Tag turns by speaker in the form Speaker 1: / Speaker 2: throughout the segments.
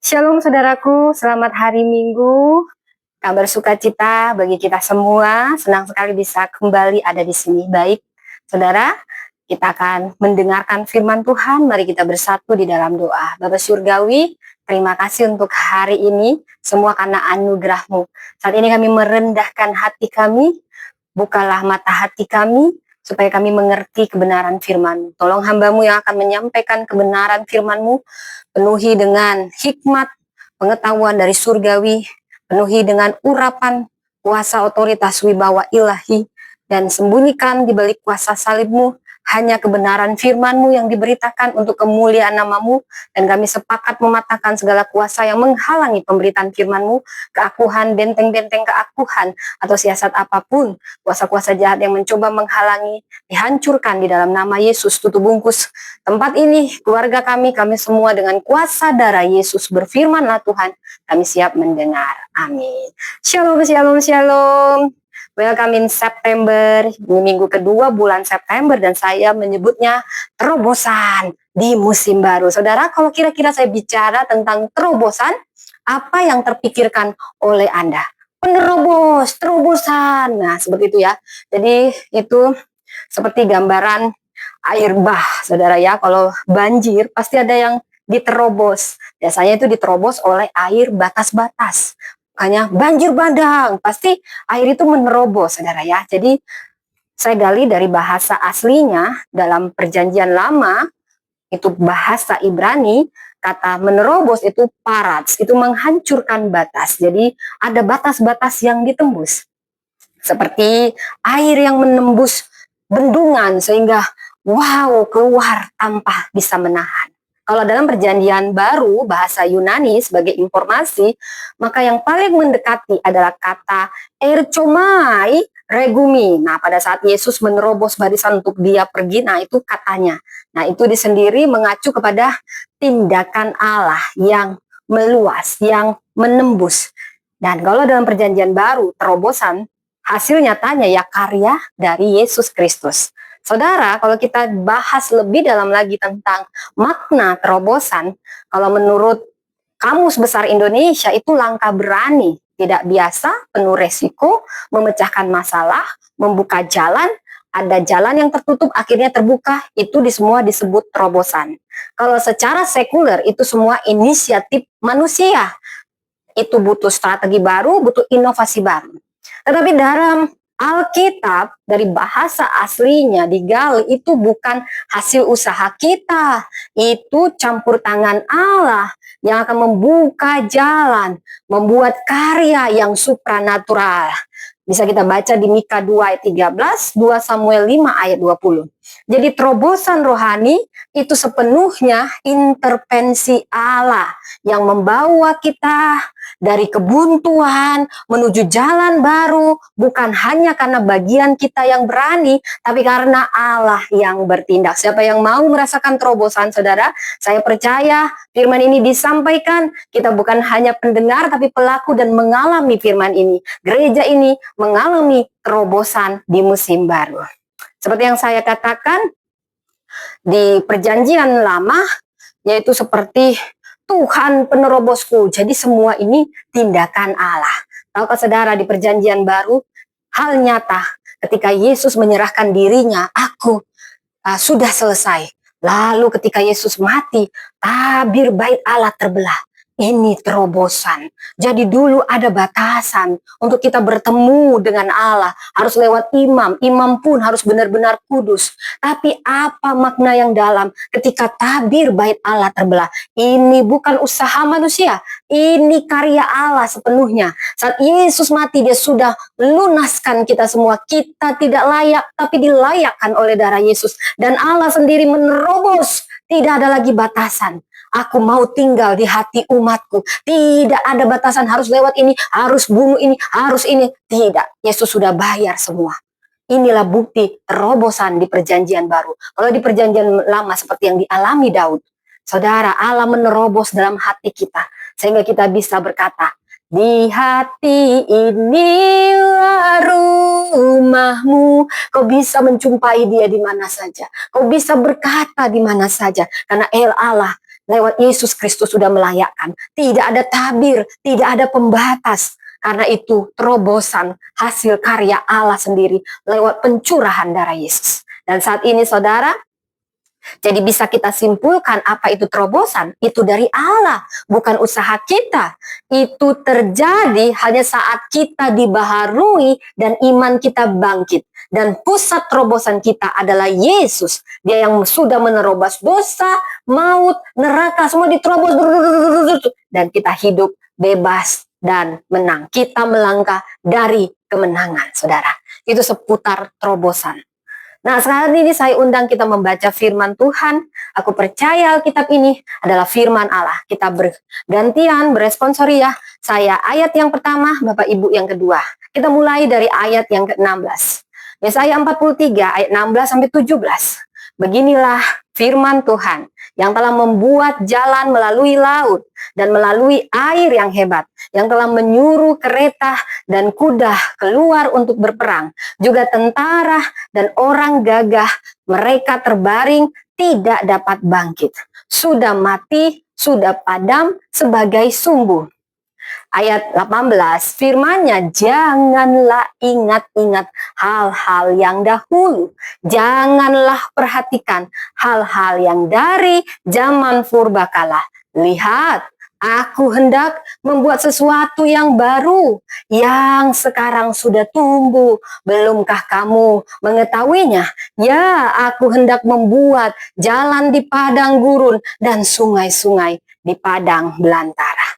Speaker 1: Shalom saudaraku, selamat hari Minggu. Kabar sukacita bagi kita semua. Senang sekali bisa kembali ada di sini. Baik, saudara, kita akan mendengarkan firman Tuhan. Mari kita bersatu di dalam doa. Bapa Surgawi, terima kasih untuk hari ini. Semua karena anugerah-Mu. Saat ini kami merendahkan hati kami. Bukalah mata hati kami, supaya kami mengerti kebenaran firman-Mu. Tolong hamba-Mu yang akan menyampaikan kebenaran firman-Mu, penuhi dengan hikmat, pengetahuan dari surgawi, penuhi dengan urapan, kuasa otoritas wibawa ilahi, dan sembunyikan di balik kuasa salib-Mu hanya kebenaran firman-Mu yang diberitakan untuk kemuliaan nama-Mu, dan kami sepakat mematahkan segala kuasa yang menghalangi pemberitaan firman-Mu, keakuhan, benteng-benteng keakuhan, atau siasat apapun, kuasa-kuasa jahat yang mencoba menghalangi, dihancurkan di dalam nama Yesus. Tutup bungkus tempat ini, keluarga kami semua dengan kuasa darah Yesus. Berfirmanlah Tuhan, kami siap mendengar. Amin. Shalom, shalom, shalom. Welcome in September, minggu kedua bulan September, dan saya menyebutnya terobosan di musim baru. Saudara, kalau kira-kira saya bicara tentang terobosan, apa yang terpikirkan oleh Anda? Penerobos, terobosan. Nah, seperti itu ya. Jadi itu seperti gambaran air bah, saudara ya. Kalau banjir pasti ada yang diterobos. Biasanya itu diterobos oleh air batas-batas. Makanya banjir bandang, pasti air itu menerobos, saudara ya. Jadi saya gali dari bahasa aslinya dalam perjanjian lama, itu bahasa Ibrani, kata menerobos itu parats, itu menghancurkan batas. Jadi ada batas-batas yang ditembus. Seperti air yang menembus bendungan sehingga wow, keluar tanpa bisa menahan. Kalau dalam perjanjian baru, bahasa Yunani sebagai informasi, maka yang paling mendekati adalah kata erchomai regumi. Nah, pada saat Yesus menerobos barisan untuk dia pergi, nah itu katanya. Nah, itu sendiri mengacu kepada tindakan Allah yang meluas, yang menembus. Dan kalau dalam perjanjian baru, terobosan, hasil nyatanya ya karya dari Yesus Kristus. Saudara, kalau kita bahas lebih dalam lagi tentang makna terobosan, kalau menurut Kamus Besar Indonesia itu langkah berani, tidak biasa, penuh resiko, memecahkan masalah, membuka jalan, ada jalan yang tertutup akhirnya terbuka, itu semua disebut terobosan. Kalau secara sekuler itu semua inisiatif manusia, itu butuh strategi baru, butuh inovasi baru. Tetapi dalam Alkitab, dari bahasa aslinya digali, itu bukan hasil usaha kita, itu campur tangan Allah yang akan membuka jalan, membuat karya yang supranatural. Bisa kita baca di Mika 2 ayat 13, 2 Samuel 5 ayat 20. Jadi terobosan rohani itu sepenuhnya intervensi Allah yang membawa kita dari kebuntuan menuju jalan baru, bukan hanya karena bagian kita yang berani, tapi karena Allah yang bertindak. Siapa yang mau merasakan terobosan, saudara? Saya percaya firman ini disampaikan, kita bukan hanya pendengar, tapi pelaku dan mengalami firman ini. Gereja ini mengalami terobosan di musim baru. Seperti yang saya katakan, di perjanjian lama, yaitu seperti Tuhan penerobosku. Jadi semua ini tindakan Allah. Tahukah saudara, di perjanjian baru, hal nyata ketika Yesus menyerahkan dirinya, aku sudah selesai. Lalu ketika Yesus mati, tabir bait Allah terbelah. Ini terobosan. Jadi dulu ada batasan untuk kita bertemu dengan Allah. Harus lewat imam. Imam pun harus benar-benar kudus. Tapi apa makna yang dalam ketika tabir bait Allah terbelah? Ini bukan usaha manusia. Ini karya Allah sepenuhnya. Saat Yesus mati, dia sudah lunaskan kita semua. Kita tidak layak, tapi dilayakkan oleh darah Yesus. Dan Allah sendiri menerobos. Tidak ada lagi batasan. Aku mau tinggal di hati umatku. Tidak ada batasan harus lewat ini, harus bunuh ini, harus ini. Tidak, Yesus sudah bayar semua. Inilah bukti terobosan di perjanjian baru. Kalau di perjanjian lama seperti yang dialami Daud, saudara, Allah menerobos dalam hati kita. Sehingga kita bisa berkata, di hati inilah rumahmu. Kau bisa menjumpai dia di mana saja. Kau bisa berkata di mana saja. Karena Allah lewat Yesus Kristus sudah melayakkan. Tidak ada tabir, tidak ada pembatas. Karena itu terobosan hasil karya Allah sendiri lewat pencurahan darah Yesus. Dan saat ini saudara, jadi bisa kita simpulkan apa itu terobosan? Itu dari Allah, bukan usaha kita. Itu terjadi hanya saat kita dibaharui dan iman kita bangkit. Dan pusat terobosan kita adalah Yesus. Dia yang sudah menerobos dosa, maut, neraka, semua diterobos. Dan kita hidup bebas dan menang. Kita melangkah dari kemenangan, saudara. Itu seputar terobosan. Nah, sekarang ini saya undang kita membaca firman Tuhan. Aku percaya Alkitab ini adalah firman Allah. Kita bergantian, beresponsori ya. Saya ayat yang pertama, Bapak Ibu yang kedua. Kita mulai dari ayat yang ke-16. Yesaya 43 ayat 16 sampai 17. Beginilah firman Tuhan yang telah membuat jalan melalui laut dan melalui air yang hebat, yang telah menyuruh kereta dan kuda keluar untuk berperang, juga tentara dan orang gagah, mereka terbaring tidak dapat bangkit, sudah mati, sudah padam sebagai sumbu. Ayat 18, firman-Nya, janganlah ingat-ingat hal-hal yang dahulu. Janganlah perhatikan hal-hal yang dari zaman purbakala. Lihat, aku hendak membuat sesuatu yang baru, yang sekarang sudah tumbuh. Belumkah kamu mengetahuinya? Ya, aku hendak membuat jalan di padang gurun dan sungai-sungai di padang belantara.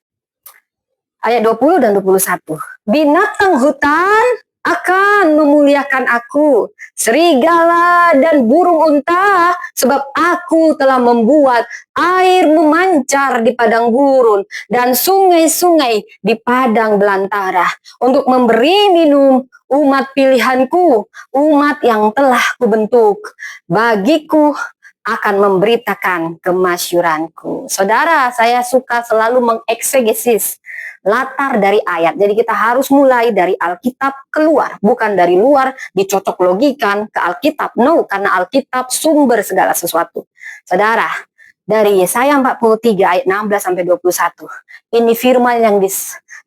Speaker 1: Ayat 20 dan 21. Binatang hutan akan memuliakan aku, serigala dan burung unta, sebab aku telah membuat air memancar di padang gurun dan sungai-sungai di padang belantara, untuk memberi minum umat pilihanku, umat yang telah kubentuk. Bagiku akan memberitakan kemasyuranku. Saudara, saya suka selalu mengeksegesis latar dari ayat. Jadi kita harus mulai dari Alkitab keluar, bukan dari luar dicocok logikan ke Alkitab. No, karena Alkitab sumber segala sesuatu. Saudara, dari Yesaya 43 ayat 16 sampai 21. Ini firman yang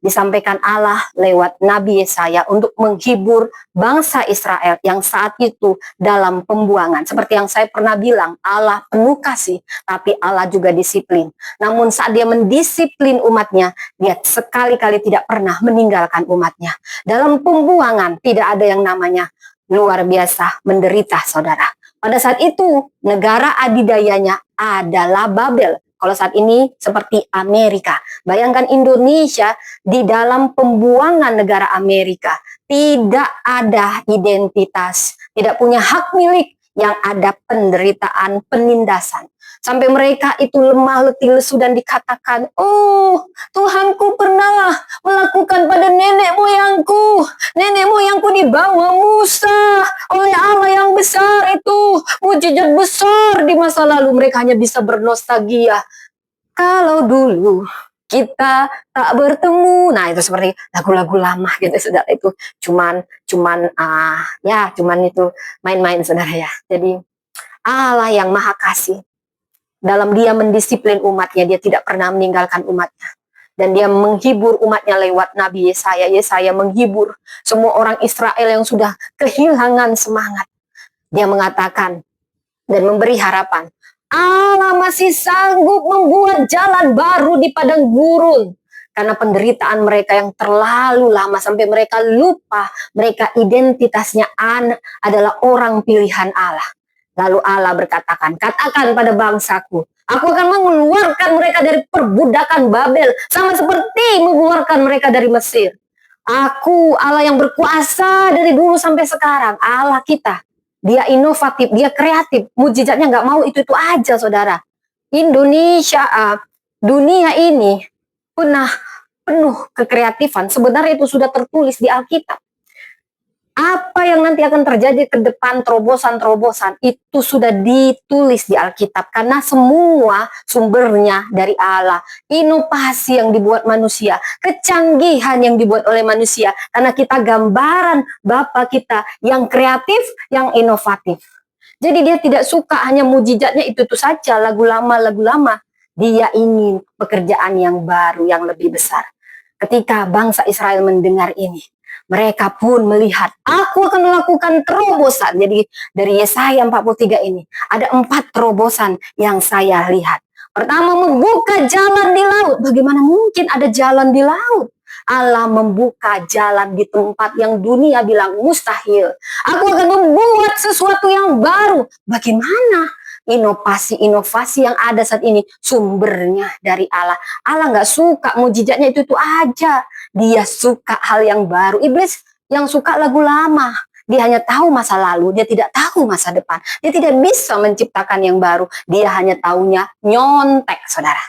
Speaker 1: disampaikan Allah lewat Nabi Yesaya untuk menghibur bangsa Israel yang saat itu dalam pembuangan. Seperti yang saya pernah bilang, Allah penuh kasih, tapi Allah juga disiplin. Namun saat dia mendisiplin umatnya, dia sekali-kali tidak pernah meninggalkan umatnya. Dalam pembuangan tidak ada yang namanya luar biasa menderita, saudara. Pada saat itu, negara adidayanya adalah Babel. Kalau saat ini seperti Amerika. Bayangkan Indonesia di dalam pembuangan negara Amerika. Tidak ada identitas, tidak punya hak milik, yang ada penderitaan, penindasan. Sampai mereka itu lemah, letih, lesu dan dikatakan, oh Tuhanku pernah melakukan pada nenek moyangku. Nenek moyangku dibawa Musa oleh Allah yang besar itu. Mujizat besar di masa lalu. Mereka hanya bisa bernostalgia. Kalau dulu kita tak bertemu. Nah, itu seperti lagu-lagu lama gitu, saudara. Itu cuman itu main-main, saudara ya. Jadi Allah yang maha kasih, dalam dia mendisiplin umatnya, dia tidak pernah meninggalkan umatnya. Dan dia menghibur umatnya lewat Nabi Yesaya. Yesaya menghibur semua orang Israel yang sudah kehilangan semangat. Dia mengatakan dan memberi harapan. Allah masih sanggup membuat jalan baru di padang gurun. Karena penderitaan mereka yang terlalu lama sampai mereka lupa mereka identitasnya adalah orang pilihan Allah. Lalu Allah berkatakan, katakan pada bangsaku, aku akan mengeluarkan mereka dari perbudakan Babel, sama seperti mengeluarkan mereka dari Mesir. Aku Allah yang berkuasa dari dulu sampai sekarang. Allah kita, dia inovatif, dia kreatif, mujizatnya nggak mau itu aja, saudara. Indonesia, dunia ini penuh kekreatifan. Sebenarnya itu sudah tertulis di Alkitab. Apa yang nanti akan terjadi ke depan, terobosan-terobosan, itu sudah ditulis di Alkitab. Karena semua sumbernya dari Allah. Inovasi yang dibuat manusia, kecanggihan yang dibuat oleh manusia. Karena kita gambaran Bapa kita yang kreatif, yang inovatif. Jadi dia tidak suka hanya mujizatnya itu saja, lagu lama. Dia ingin pekerjaan yang baru, yang lebih besar. Ketika bangsa Israel mendengar ini, mereka pun melihat, aku akan melakukan terobosan. Jadi dari Yesaya 43 ini, ada 4 terobosan yang saya lihat. Pertama, membuka jalan di laut. Bagaimana mungkin ada jalan di laut? Allah membuka jalan di tempat yang dunia bilang mustahil. Aku akan membuat sesuatu yang baru. Bagaimana? Inovasi-inovasi yang ada saat ini sumbernya dari Allah. Allah nggak suka mujizatnya itu aja. Dia suka hal yang baru. Iblis yang suka lagu lama. Dia hanya tahu masa lalu, dia tidak tahu masa depan. Dia tidak bisa menciptakan yang baru. Dia hanya taunya nyontek, saudara.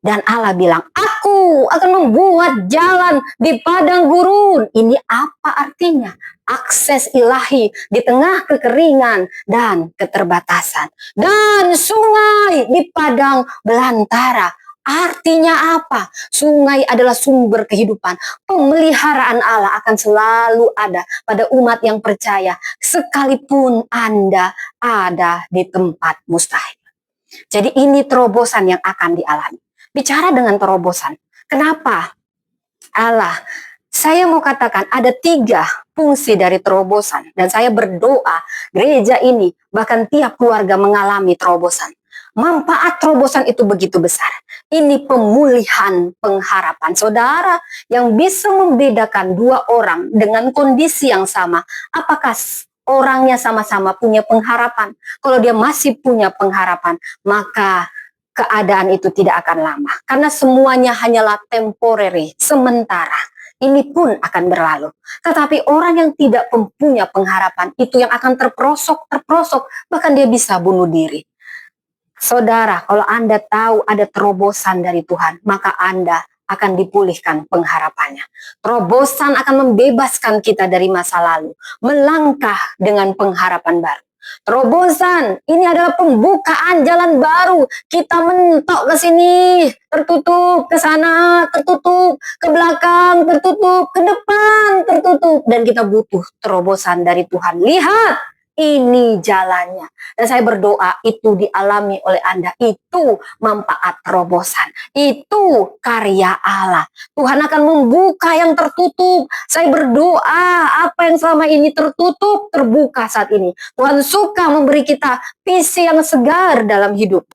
Speaker 1: Dan Allah bilang, aku akan membuat jalan di padang gurun. Ini apa artinya? Akses ilahi di tengah kekeringan dan keterbatasan. Dan sungai di padang belantara. Artinya apa? Sungai adalah sumber kehidupan. Pemeliharaan Allah akan selalu ada pada umat yang percaya. Sekalipun Anda ada di tempat mustahil. Jadi ini terobosan yang akan dialami. Bicara dengan terobosan. Kenapa? Allah, saya mau katakan ada 3 fungsi dari terobosan. Dan saya berdoa gereja ini, bahkan tiap keluarga mengalami terobosan. Manfaat terobosan itu begitu besar. Ini pemulihan pengharapan. Saudara, yang bisa membedakan 2 orang dengan kondisi yang sama, apakah orangnya sama-sama punya pengharapan? Kalau dia masih punya pengharapan, maka keadaan itu tidak akan lama. Karena semuanya hanyalah temporary, sementara. Ini pun akan berlalu. Tetapi orang yang tidak mempunyai pengharapan, itu yang akan terperosok, bahkan dia bisa bunuh diri. Saudara, kalau Anda tahu ada terobosan dari Tuhan, maka Anda akan dipulihkan pengharapannya. Terobosan akan membebaskan kita dari masa lalu, melangkah dengan pengharapan baru. Terobosan, ini adalah pembukaan jalan baru. Kita mentok ke sini, tertutup, ke sana, tertutup, ke belakang, tertutup, ke depan, tertutup. Dan kita butuh terobosan dari Tuhan. Lihat, ini jalannya. Dan saya berdoa itu dialami oleh Anda. Itu manfaat terobosan. Itu karya Allah. Tuhan akan membuka yang tertutup. Saya berdoa apa yang selama ini tertutup, terbuka saat ini. Tuhan suka memberi kita visi yang segar dalam hidup.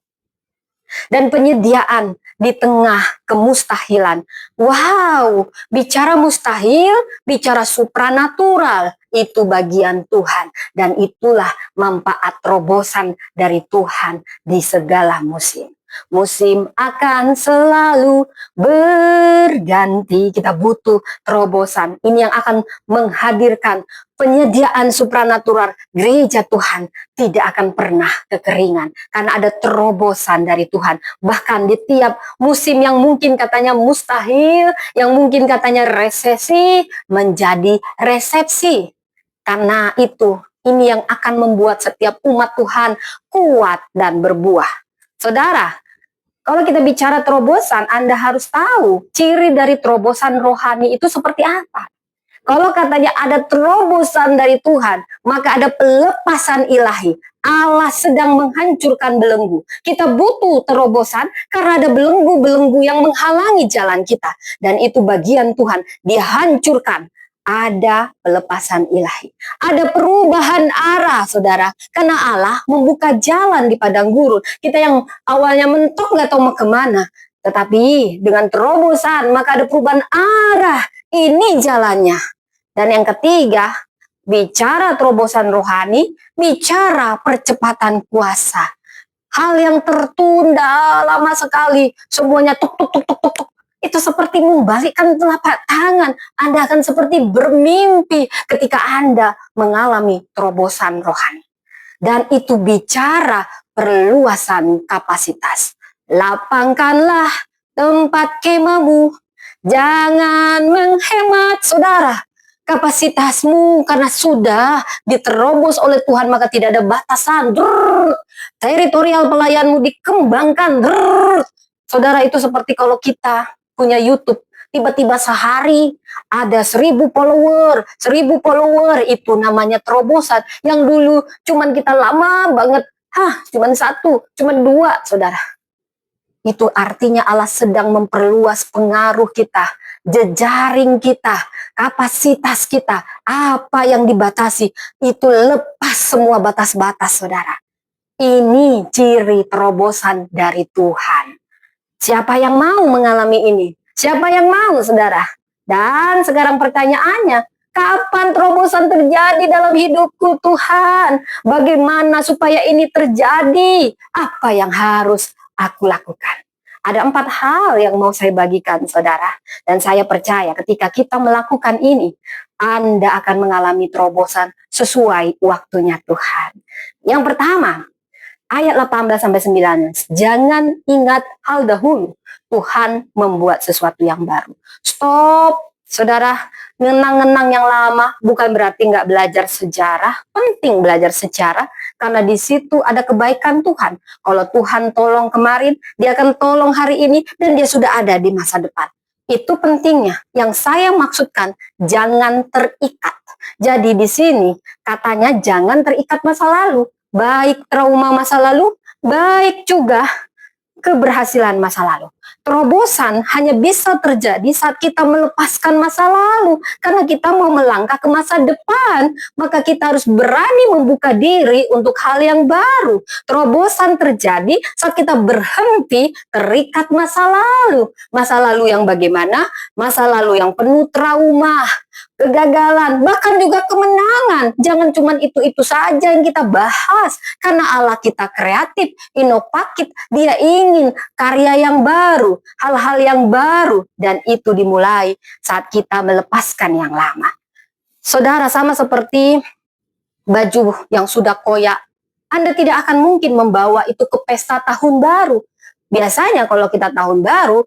Speaker 1: Dan penyediaan di tengah kemustahilan. Wow, bicara mustahil, bicara supranatural, itu bagian Tuhan. Dan itulah manfaat terobosan dari Tuhan di segala musim. Musim akan selalu berganti. Kita butuh terobosan. Ini yang akan menghadirkan penyediaan supranatural. Gereja Tuhan tidak akan pernah kekeringan. Karena ada terobosan dari Tuhan. Bahkan di tiap musim yang mungkin katanya mustahil, yang mungkin katanya resesi, menjadi resepsi. Karena itu, ini yang akan membuat setiap umat Tuhan kuat dan berbuah. Saudara, kalau kita bicara terobosan, Anda harus tahu ciri dari terobosan rohani itu seperti apa. Kalau katanya ada terobosan dari Tuhan, maka ada pelepasan ilahi. Allah sedang menghancurkan belenggu. Kita butuh terobosan karena ada belenggu-belenggu yang menghalangi jalan kita. Dan itu bagian Tuhan, dihancurkan. Ada pelepasan ilahi. Ada perubahan arah, saudara. Karena Allah membuka jalan di padang gurun. Kita yang awalnya mentok nggak tahu mau kemana. Tetapi dengan terobosan, maka ada perubahan arah. Ini jalannya. Dan yang ketiga, bicara terobosan rohani, bicara percepatan kuasa. Hal yang tertunda lama sekali, semuanya tuk tuk tuk tuk tuk tuk. Itu seperti membalikkan telapak tangan. Anda akan seperti bermimpi ketika Anda mengalami terobosan rohani. Dan itu bicara perluasan kapasitas. Lapangkanlah tempat kemahmu. Jangan menghemat, saudara. Kapasitasmu karena sudah diterobos oleh Tuhan, maka tidak ada batasan. Teritorial pelayanmu dikembangkan. Saudara, itu seperti kalau kita punya YouTube, tiba-tiba sehari ada 1000 follower. 1000 follower itu namanya terobosan. Yang dulu cuman kita lama banget, cuman 1, cuman 2, saudara. Itu artinya Allah sedang memperluas pengaruh kita, jejaring kita, kapasitas kita. Apa yang dibatasi, itu lepas semua batas-batas, saudara. Ini ciri terobosan dari Tuhan. Siapa yang mau mengalami ini? Siapa yang mau, saudara? Dan sekarang pertanyaannya, kapan terobosan terjadi dalam hidupku, Tuhan? Bagaimana supaya ini terjadi? Apa yang harus aku lakukan? Ada 4 hal yang mau saya bagikan, saudara. Dan saya percaya ketika kita melakukan ini, Anda akan mengalami terobosan sesuai waktunya Tuhan. Yang pertama, ayat 18-19. Jangan ingat hal dahulu. Tuhan membuat sesuatu yang baru. Stop, saudara. Ngenang-ngenang yang lama bukan berarti nggak belajar sejarah. Penting belajar sejarah karena di situ ada kebaikan Tuhan. Kalau Tuhan tolong kemarin, dia akan tolong hari ini dan dia sudah ada di masa depan. Itu pentingnya. Yang saya maksudkan, jangan terikat. Jadi di sini katanya jangan terikat masa lalu. Baik trauma masa lalu, baik juga keberhasilan masa lalu. Terobosan hanya bisa terjadi saat kita melepaskan masa lalu. Karena kita mau melangkah ke masa depan, maka kita harus berani membuka diri untuk hal yang baru. Terobosan terjadi saat kita berhenti terikat masa lalu. Masa lalu yang bagaimana? Masa lalu yang penuh trauma, kegagalan, bahkan juga kemenangan. Jangan cuma itu-itu saja yang kita bahas. Karena Allah kita kreatif, inovatif. Dia ingin karya yang baru, hal-hal yang baru. Dan itu dimulai saat kita melepaskan yang lama. Saudara, sama seperti baju yang sudah koyak. Anda tidak akan mungkin membawa itu ke pesta tahun baru. Biasanya kalau kita tahun baru,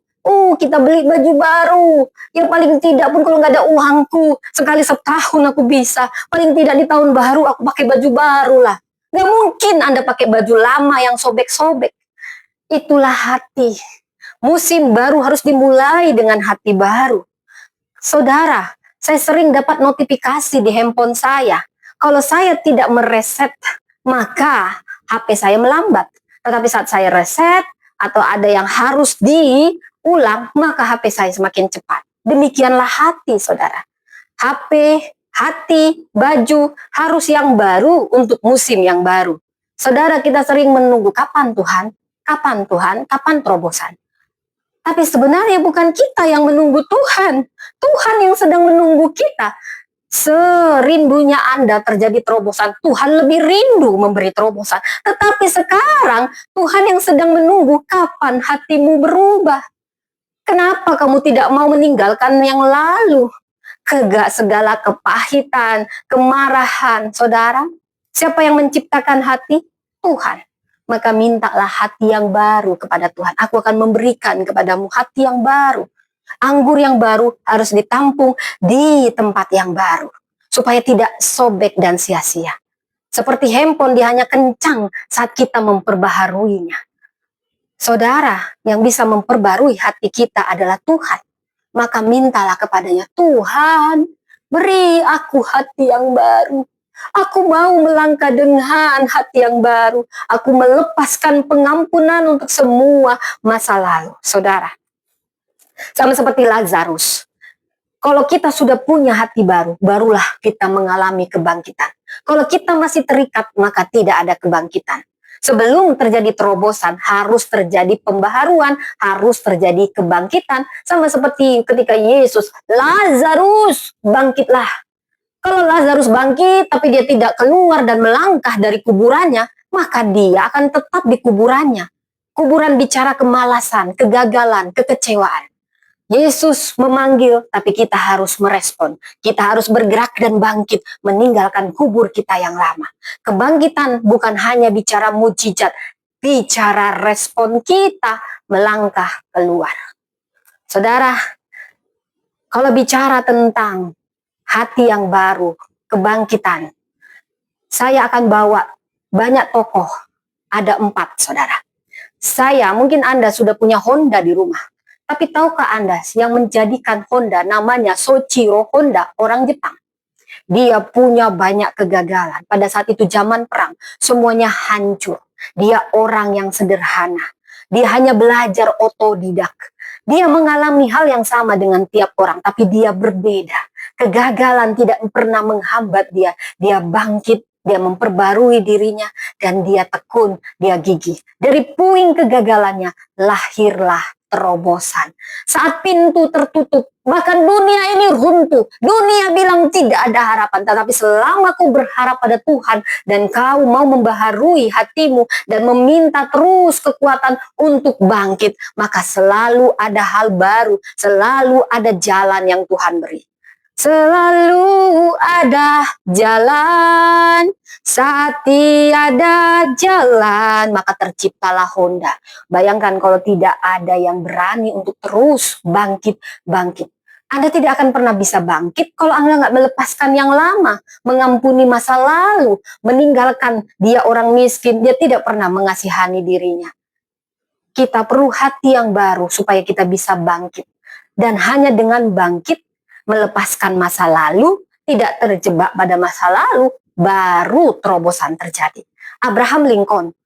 Speaker 1: kita beli baju baru. Yang paling tidak pun kalau nggak ada uangku, sekali setahun aku bisa. Paling tidak di tahun baru aku pakai baju baru lah. Nggak mungkin Anda pakai baju lama yang sobek-sobek. Itulah hati. Musim baru harus dimulai dengan hati baru. Saudara, saya sering dapat notifikasi di handphone saya. Kalau saya tidak mereset, maka HP saya melambat. Tetapi saat saya reset, atau ada yang harus diulang, maka HP saya semakin cepat. Demikianlah hati, saudara. HP, hati, baju harus yang baru untuk musim yang baru. Saudara, kita sering menunggu kapan Tuhan? Kapan Tuhan? Kapan terobosan? Tapi sebenarnya bukan kita yang menunggu Tuhan. Tuhan yang sedang menunggu kita. Serindunya Anda terjadi terobosan, Tuhan lebih rindu memberi terobosan. Tetapi sekarang Tuhan yang sedang menunggu kapan hatimu berubah. Kenapa kamu tidak mau meninggalkan yang lalu? Segala kepahitan, kemarahan, saudara. Siapa yang menciptakan hati? Tuhan. Maka mintalah hati yang baru kepada Tuhan. Aku akan memberikan kepadamu hati yang baru. Anggur yang baru harus ditampung di tempat yang baru. Supaya tidak sobek dan sia-sia. Seperti handphone, dia hanya kencang saat kita memperbaharuinya. Saudara, yang bisa memperbarui hati kita adalah Tuhan. Maka mintalah kepadanya, Tuhan, beri aku hati yang baru. Aku mau melangkah dengan hati yang baru. Aku melepaskan pengampunan untuk semua masa lalu. Saudara, sama seperti Lazarus. Kalau kita sudah punya hati baru, barulah kita mengalami kebangkitan. Kalau kita masih terikat, maka tidak ada kebangkitan. Sebelum terjadi terobosan, harus terjadi pembaharuan, harus terjadi kebangkitan. Sama seperti ketika Yesus, Lazarus, bangkitlah. Kalau Lazarus bangkit, tapi dia tidak keluar dan melangkah dari kuburannya, maka dia akan tetap di kuburannya. Kuburan bicara kemalasan, kegagalan, kekecewaan. Yesus memanggil, tapi kita harus merespon. Kita harus bergerak dan bangkit, meninggalkan kubur kita yang lama. Kebangkitan bukan hanya bicara mujizat, bicara respon kita melangkah keluar. Saudara, kalau bicara tentang hati yang baru, kebangkitan, saya akan bawa banyak tokoh, ada 4, saudara. Mungkin Anda sudah punya Honda di rumah. Tapi tahukah Anda yang menjadikan Honda namanya Soichiro Honda, orang Jepang? Dia punya banyak kegagalan. Pada saat itu zaman perang, semuanya hancur. Dia orang yang sederhana. Dia hanya belajar otodidak. Dia mengalami hal yang sama dengan tiap orang, tapi dia berbeda. Kegagalan tidak pernah menghambat dia. Dia bangkit, dia memperbarui dirinya, dan dia tekun, dia gigih. Dari puing kegagalannya, lahirlah terobosan. Saat pintu tertutup, bahkan dunia ini runtuh. Dunia bilang tidak ada harapan, tetapi selama kau berharap pada Tuhan dan kau mau membaharui hatimu dan meminta terus kekuatan untuk bangkit, maka selalu ada hal baru, selalu ada jalan yang Tuhan beri. Selalu ada jalan, saat tiada jalan, maka terciptalah Honda. Bayangkan kalau tidak ada yang berani untuk terus bangkit. Anda tidak akan pernah bisa bangkit kalau Anda nggak melepaskan yang lama, mengampuni masa lalu, meninggalkan dia orang miskin, dia tidak pernah mengasihani dirinya. Kita perlu hati yang baru supaya kita bisa bangkit. Dan hanya dengan bangkit, melepaskan masa lalu, tidak terjebak pada masa lalu, baru terobosan terjadi. Abraham Lincoln,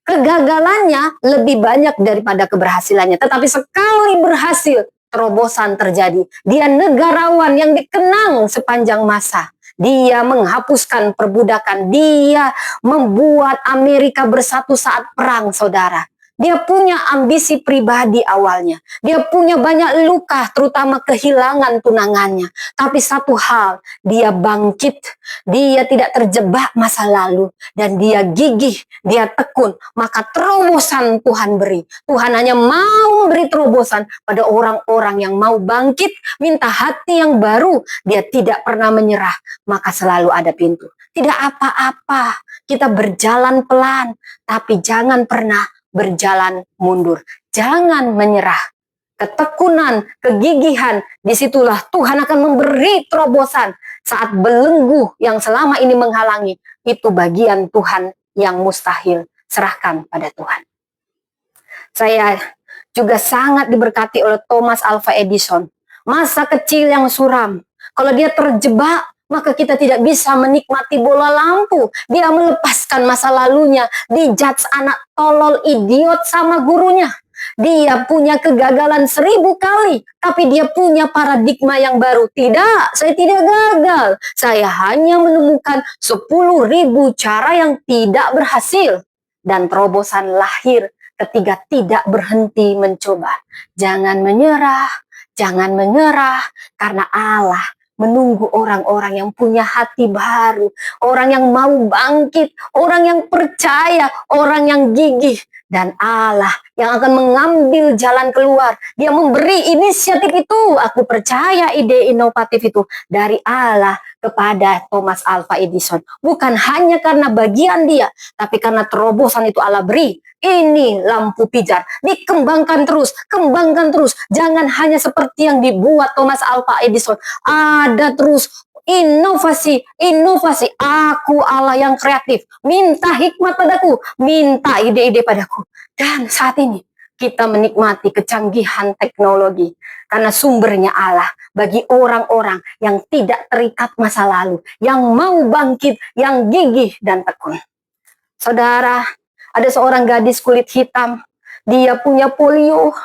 Speaker 1: kegagalannya lebih banyak daripada keberhasilannya, tetapi sekali berhasil, terobosan terjadi. Dia negarawan yang dikenang sepanjang masa. Dia menghapuskan perbudakan, dia membuat Amerika bersatu saat perang, saudara. Dia punya ambisi pribadi awalnya. Dia punya banyak luka, terutama kehilangan tunangannya. Tapi satu hal, dia bangkit. Dia tidak terjebak masa lalu. Dan dia gigih, dia tekun. Maka terobosan Tuhan beri. Tuhan hanya mau beri terobosan pada orang-orang yang mau bangkit, minta hati yang baru. Dia tidak pernah menyerah, maka selalu ada pintu. Tidak apa-apa, kita berjalan pelan, tapi jangan pernah berjalan mundur. Jangan menyerah. Ketekunan, kegigihan, disitulah Tuhan akan memberi terobosan. Saat belenggu yang selama ini menghalangi, itu bagian Tuhan yang mustahil. Serahkan pada Tuhan. Saya juga sangat diberkati oleh Thomas Alva Edison. Masa kecil yang suram. Kalau dia terjebak, maka kita tidak bisa menikmati bola lampu. Dia melepaskan masa lalunya, dijudge anak tolol, idiot sama gurunya. Dia punya kegagalan 1000 kali, tapi dia punya paradigma yang baru. Tidak, saya tidak gagal. Saya hanya menemukan 10.000 cara yang tidak berhasil. Dan terobosan lahir ketika tidak berhenti mencoba. Jangan menyerah, karena Allah menunggu orang-orang yang punya hati baru, orang yang mau bangkit, orang yang percaya, orang yang gigih, dan Allah yang akan mengambil jalan keluar. Dia memberi inisiatif itu. Aku percaya ide inovatif itu dari Allah kepada Thomas Alva Edison. Bukan hanya karena bagian dia, tapi karena terobosan itu Allah beri. Ini lampu pijar, dikembangkan terus, kembangkan terus. Jangan hanya seperti yang dibuat Thomas Alva Edison. Ada terus inovasi. Aku Allah yang kreatif. Minta hikmat padaku, minta ide-ide padaku. Dan saat ini kita menikmati kecanggihan teknologi karena sumbernya Allah bagi orang-orang yang tidak terikat masa lalu, yang mau bangkit, yang gigih dan tekun. Saudara, ada seorang gadis kulit hitam, dia punya polio.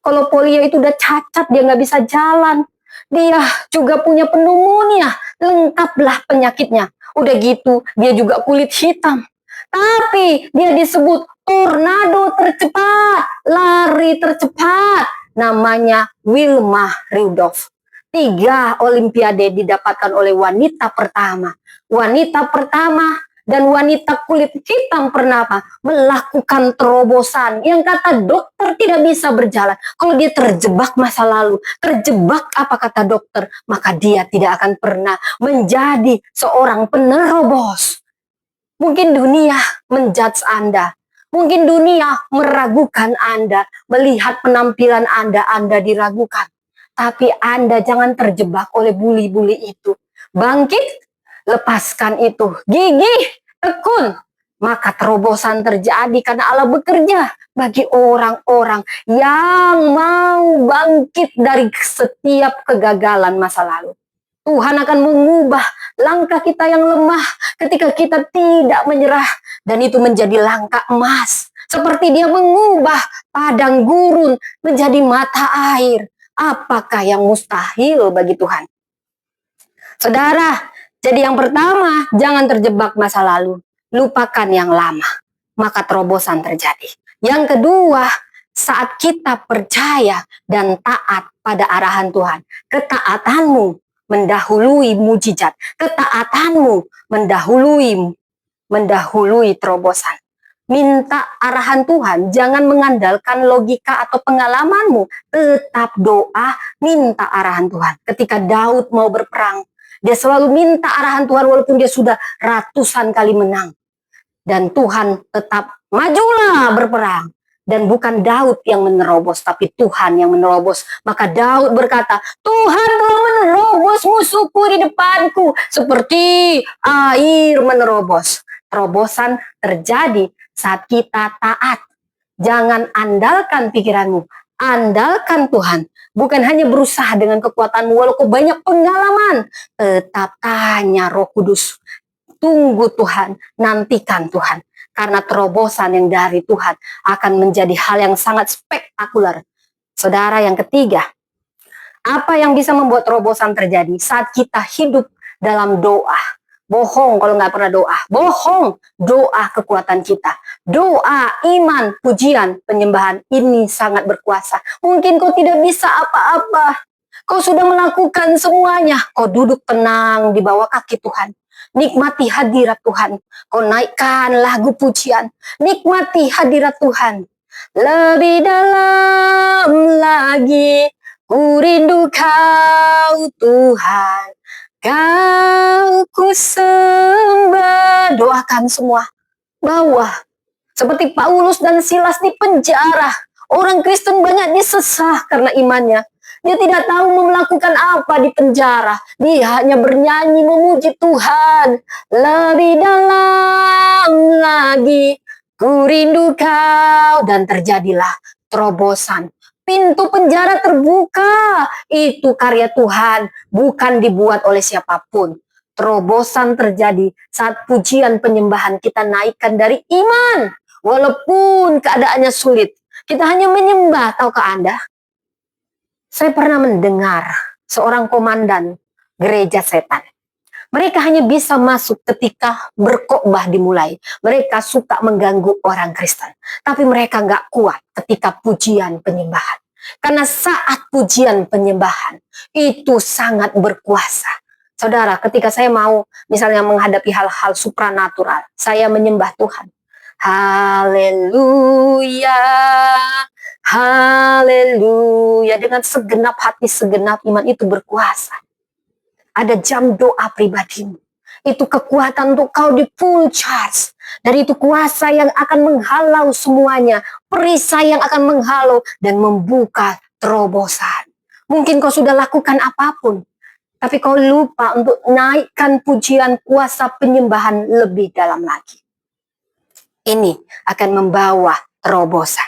Speaker 1: Kalau polio itu udah cacat, dia nggak bisa jalan. Dia juga punya pneumonia, lengkaplah penyakitnya. Udah gitu, dia juga kulit hitam. Tapi dia disebut tornado tercepat, lari tercepat. Namanya Wilma Rudolph. 3 olimpiade didapatkan oleh wanita pertama. Wanita pertama dan wanita kulit hitam pernah melakukan terobosan yang kata dokter tidak bisa berjalan. Kalau dia terjebak masa lalu, terjebak apa kata dokter, maka dia tidak akan pernah menjadi seorang penerobos. Mungkin dunia menjudge Anda, mungkin dunia meragukan Anda, melihat penampilan Anda diragukan. Tapi Anda jangan terjebak oleh buli-buli itu. Bangkit, lepaskan itu, gigih, tekun, maka terobosan terjadi karena Allah bekerja bagi orang-orang yang mau bangkit dari setiap kegagalan masa lalu. Tuhan akan mengubah langkah kita yang lemah ketika kita tidak menyerah, dan itu menjadi langkah emas. Seperti dia mengubah padang gurun menjadi mata air. Apakah yang mustahil bagi Tuhan? Saudara, jadi yang pertama, jangan terjebak masa lalu. Lupakan yang lama, maka terobosan terjadi. Yang kedua, saat kita percaya dan taat pada arahan Tuhan, ketaatanmu mendahului mujizat, ketaatanmu mendahului terobosan. Minta arahan Tuhan, jangan mengandalkan logika atau pengalamanmu, tetap doa, minta arahan Tuhan. Ketika Daud mau berperang, dia selalu minta arahan Tuhan walaupun dia sudah ratusan kali menang. Dan Tuhan tetap majulah berperang. Dan bukan Daud yang menerobos, tapi Tuhan yang menerobos. Maka Daud berkata, Tuhan telah menerobos musuhku di depanku. Seperti air menerobos. Terobosan terjadi saat kita taat. Jangan andalkan pikiranmu, andalkan Tuhan. Bukan hanya berusaha dengan kekuatanmu, walaupun banyak pengalaman. Tetap tanya Roh Kudus. Tunggu Tuhan, nantikan Tuhan. Karena terobosan yang dari Tuhan akan menjadi hal yang sangat spektakuler. Saudara, yang ketiga, apa yang bisa membuat terobosan terjadi saat kita hidup dalam doa? Bohong kalau nggak pernah doa. Bohong, doa kekuatan kita. Doa, iman, pujian, penyembahan ini sangat berkuasa. Mungkin kau tidak bisa apa-apa. Kau sudah melakukan semuanya. Kau duduk tenang di bawah kaki Tuhan. Nikmati hadirat Tuhan. Kau naikkan lagu pujian. Nikmati hadirat Tuhan. Lebih dalam lagi, ku rindu Kau Tuhan. Kau ku sembah. Doakan semua. Bawah. Seperti Paulus dan Silas di penjara. Orang Kristen banyak disesah karena imannya. Dia tidak tahu mau melakukan apa di penjara. Dia hanya bernyanyi memuji Tuhan. Lebih dalam lagi, ku rindu Kau. Dan terjadilah terobosan. Pintu penjara terbuka. Itu karya Tuhan, bukan dibuat oleh siapapun. Terobosan terjadi saat pujian penyembahan kita naikkan dari iman. Walaupun keadaannya sulit, kita hanya menyembah. Tahukah Anda? Saya pernah mendengar seorang komandan gereja setan. Mereka hanya bisa masuk ketika berkhotbah dimulai. Mereka suka mengganggu orang Kristen. Tapi mereka nggak kuat ketika pujian penyembahan. Karena saat pujian penyembahan itu sangat berkuasa. Saudara, ketika saya mau misalnya menghadapi hal-hal supranatural, saya menyembah Tuhan. Haleluya. Haleluya, dengan segenap hati, segenap iman itu berkuasa. Ada jam doa pribadimu. Itu kekuatan untuk kau di full charge. Dan itu kuasa yang akan menghalau semuanya. Perisai yang akan menghalau dan membuka terobosan. Mungkin kau sudah lakukan apapun. Tapi kau lupa untuk naikkan pujian kuasa penyembahan lebih dalam lagi. Ini akan membawa terobosan.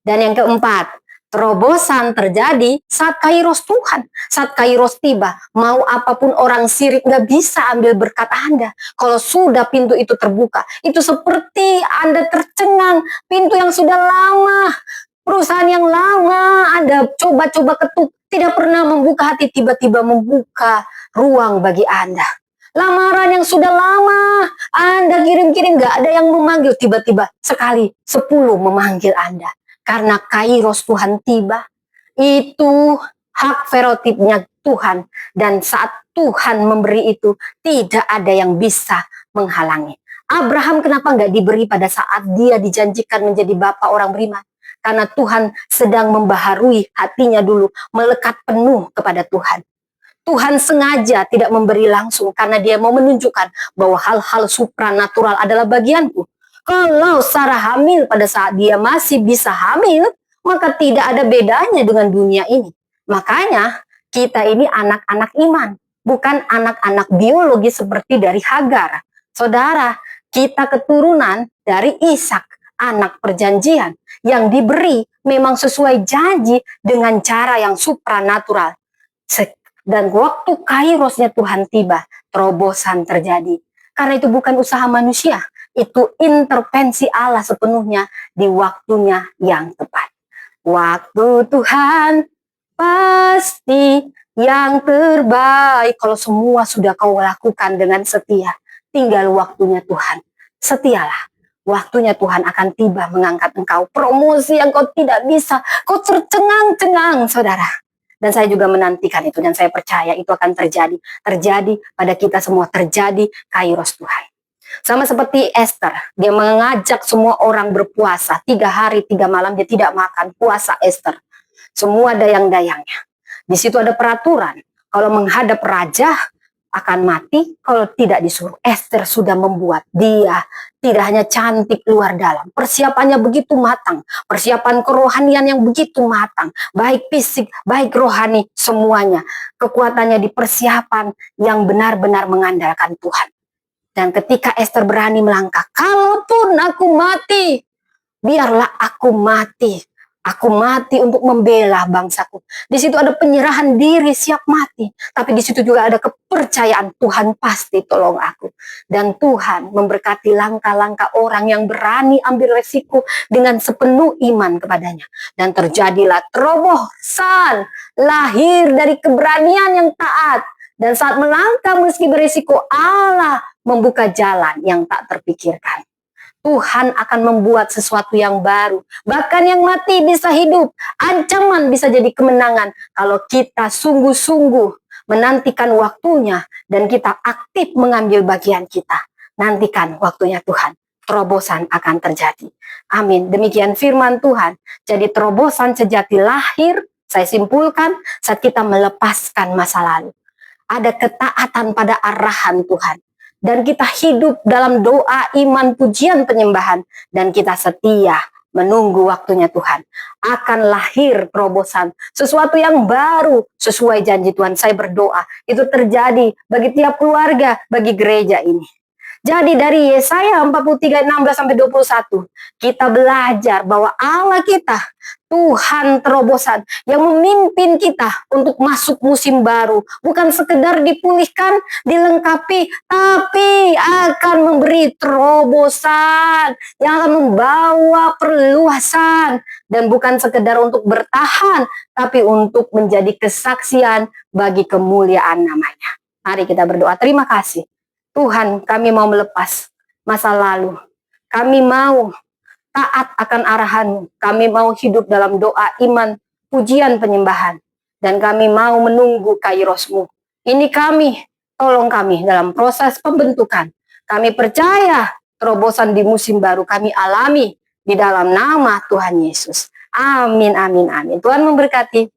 Speaker 1: Dan yang keempat, terobosan terjadi saat kairos Tuhan. Saat kairos tiba, mau apapun orang sirik gak bisa ambil berkat Anda. Kalau sudah pintu itu terbuka, itu seperti Anda tercengang. Pintu yang sudah lama, perusahaan yang lama Anda coba-coba ketuk, tidak pernah membuka hati, tiba-tiba membuka ruang bagi Anda. Lamaran yang sudah lama Anda kirim-kirim, gak ada yang memanggil, tiba-tiba sekali 10 memanggil Anda. Karena kairos Tuhan tiba, itu hak ferotipnya Tuhan. Dan saat Tuhan memberi itu, tidak ada yang bisa menghalangi. Abraham kenapa nggak diberi pada saat dia dijanjikan menjadi bapa orang beriman? Karena Tuhan sedang membaharui hatinya dulu, melekat penuh kepada Tuhan. Tuhan sengaja tidak memberi langsung karena dia mau menunjukkan bahwa hal-hal supranatural adalah bagianku. Kalau Sarah hamil pada saat dia masih bisa hamil, maka tidak ada bedanya dengan dunia ini. Makanya kita ini anak-anak iman, bukan anak-anak biologi seperti dari Hagar. Saudara, kita keturunan dari Ishak, anak perjanjian, yang diberi memang sesuai janji dengan cara yang supranatural. Dan waktu kairosnya Tuhan tiba, terobosan terjadi. Karena itu bukan usaha manusia, itu intervensi Allah sepenuhnya di waktunya yang tepat. Waktu Tuhan pasti yang terbaik. Kalau semua sudah kau lakukan dengan setia, tinggal waktunya Tuhan. Setialah. Waktunya Tuhan akan tiba mengangkat engkau. Promosi yang kau tidak bisa, kau tercengang-cengang, saudara. Dan saya juga menantikan itu, dan saya percaya itu akan terjadi. Terjadi pada kita semua, terjadi kairos Tuhan. Sama seperti Esther, dia mengajak semua orang berpuasa. 3 hari 3 malam dia tidak makan, puasa Esther. Semua dayang-dayangnya. Di situ ada peraturan, kalau menghadap raja akan mati kalau tidak disuruh. Esther sudah membuat, dia tidak hanya cantik luar dalam, persiapannya begitu matang, persiapan kerohanian yang begitu matang, baik fisik, baik rohani, semuanya. Kekuatannya di persiapan yang benar-benar mengandalkan Tuhan. Dan ketika Esther berani melangkah, kalaupun aku mati, biarlah aku mati. Aku mati untuk membela bangsaku. Di situ ada penyerahan diri, siap mati. Tapi di situ juga ada kepercayaan Tuhan pasti tolong aku. Dan Tuhan memberkati langkah-langkah orang yang berani ambil resiko dengan sepenuh iman kepadanya. Dan terjadilah terobosan, lahir dari keberanian yang taat. Dan saat melangkah meski berisiko, Allah membuka jalan yang tak terpikirkan. Tuhan akan membuat sesuatu yang baru. Bahkan yang mati bisa hidup. Ancaman bisa jadi kemenangan. Kalau kita sungguh-sungguh menantikan waktunya dan kita aktif mengambil bagian kita. Nantikan waktunya Tuhan. Terobosan akan terjadi. Amin. Demikian firman Tuhan. Jadi terobosan sejati lahir, saya simpulkan, saat kita melepaskan masa lalu. Ada ketaatan pada arahan Tuhan. Dan kita hidup dalam doa, iman, pujian, penyembahan. Dan kita setia menunggu waktunya Tuhan. Akan lahir terobosan. Sesuatu yang baru sesuai janji Tuhan. Saya berdoa itu terjadi bagi tiap keluarga, bagi gereja ini. Jadi dari Yesaya 43:16-21 kita belajar bahwa Allah kita Tuhan terobosan yang memimpin kita untuk masuk musim baru. Bukan sekedar dipulihkan, dilengkapi, tapi akan memberi terobosan yang akan membawa perluasan. Dan bukan sekedar untuk bertahan, tapi untuk menjadi kesaksian bagi kemuliaan namanya. Mari kita berdoa. Terima kasih. Tuhan, kami mau melepas masa lalu. Kami mau taat akan arahan-Mu. Kami mau hidup dalam doa, iman, pujian, penyembahan. Dan kami mau menunggu kairos-Mu. Ini kami, tolong kami dalam proses pembentukan. Kami percaya terobosan di musim baru kami alami di dalam nama Tuhan Yesus. Amin, amin, amin. Tuhan memberkati.